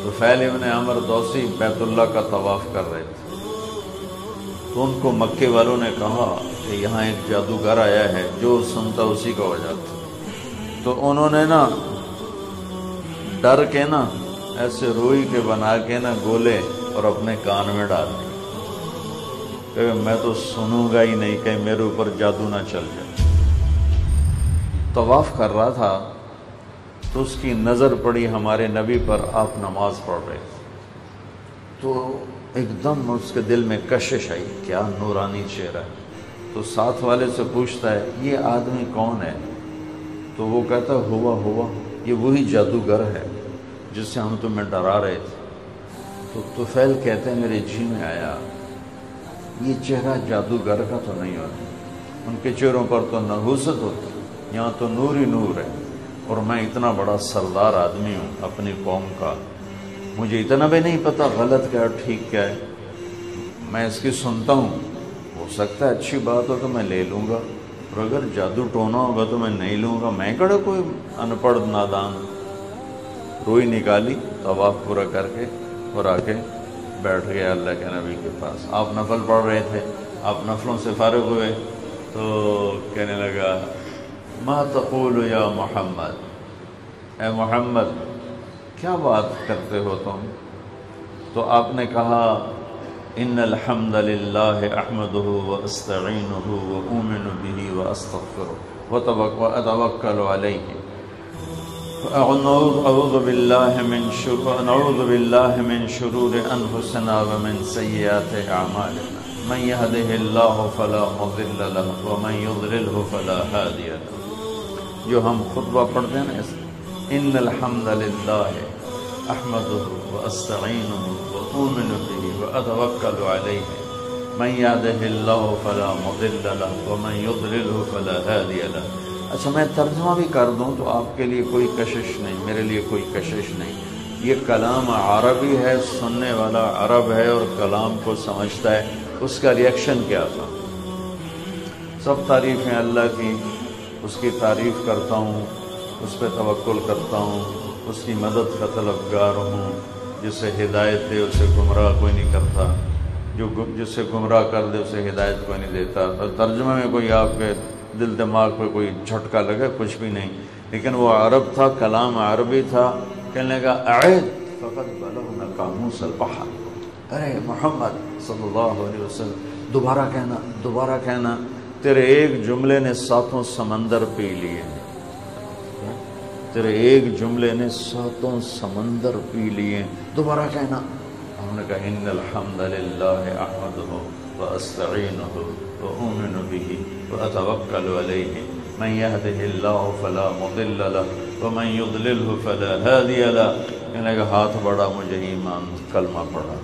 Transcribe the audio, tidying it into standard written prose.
طفیل ابن عمر دوسی بیت اللہ کا طواف کر رہے تھے، تو ان کو مکے والوں نے کہا کہ یہاں ایک جادوگر آیا ہے، جو سنتا اسی کا ہو جاتا۔ تو انہوں نے نا ڈر کے نا ایسے روئی کے بنا کے نا گولے اور اپنے کان میں ڈال دی کہ میں تو سنوں گا ہی نہیں، کہ میرے اوپر جادو نہ چل جائے۔ طواف کر رہا تھا تو اس کی نظر پڑی ہمارے نبی پر، آپ نماز پڑھ رہے تھے، تو ایک دم اس کے دل میں کشش آئی، کیا نورانی چہرہ ہے۔ تو ساتھ والے سے پوچھتا ہے یہ آدمی کون ہے؟ تو وہ کہتا ہوا یہ وہی جادوگر ہے جس سے ہم تمہیں ڈرا رہے تھے۔ تو طفیل کہتے ہیں میرے جی میں آیا یہ چہرہ جادوگر کا تو نہیں ہوتا، ان کے چہروں پر تو نحوست ہوتی، یہاں تو نور ہی نور ہے، اور میں اتنا بڑا سردار آدمی ہوں اپنی قوم کا، مجھے اتنا بھی نہیں پتہ غلط کیا ہے ٹھیک کیا ہے، میں اس کی سنتا ہوں، ہو سکتا ہے اچھی بات ہو تو میں لے لوں گا، اور اگر جادو ٹونا ہوگا تو میں نہیں لوں گا، میں کڑا کوئی ان پڑھ نادان۔ روئی نکالی، طواف پورا کر کے اور آ کے بیٹھ گیا اللہ کے نبی کے پاس۔ آپ نفل پڑھ رہے تھے، آپ نفلوں سے فارغ ہوئے تو کہنے لگا ما تقول یا محمد، اے محمد کیا بات کرتے ہو تم؟ تو آپ نے کہا ان الحمد للہ احمدہ واستعینہ واؤمن بہ واستغفرہ واتوکل علیہ اعوذ باللہ من شرور انفسنا ومن سیئات اعمالنا من یہدہ اللہ فلا مضل لہ ومن یضللہ فلا ہادی لہ۔ جو ہم خطبہ پڑھتے ہیں نا، ان الحمد للہ احمدہ واستعینہ واؤمن بہ واتوکل علیہ من یہدہ اللہ فلا مضل لہ ومن یضللہ فلا ہادی لہ۔ اچھا میں ترجمہ بھی کر دوں تو آپ کے لیے کوئی کشش نہیں، میرے لیے کوئی کشش نہیں۔ یہ کلام عربی ہے، سننے والا عرب ہے اور کلام کو سمجھتا ہے، اس کا ریئیکشن کیا تھا؟ سب تعریفیں اللہ کی، اس کی تعریف کرتا ہوں، اس پہ توکل کرتا ہوں، اس کی مدد کا طلبگار ہوں، جسے ہدایت دے اسے گمراہ کوئی نہیں کرتا، جسے گمراہ کر دے اسے ہدایت کوئی نہیں دیتا۔ اور ترجمے میں کوئی آپ کے دل دماغ پہ کوئی جھٹکا لگے کچھ بھی نہیں، لیکن وہ عرب تھا، کلام عربی تھا۔ کہنے لگا اعد فقد بلغنا قاموس البحر، ارے محمد صلی اللہ علیہ وسلم دوبارہ کہنا، تیرے ایک جملے نے ساتوں سمندر پی لیے، تیرے ایک جملے نے ساتوں سمندر پی لیے، دوبارہ کہنا۔ ہم نے کہا ان الحمد للہ احمدہ واستعینہ واؤمن بہ واتوکل علیہ من یہدہ اللہ فلا مضل لہ ومن یضللہ فلا ہادی لہ۔ کہنے کا ہاتھ بڑھا، مجھے ایمان کلمہ پڑھا۔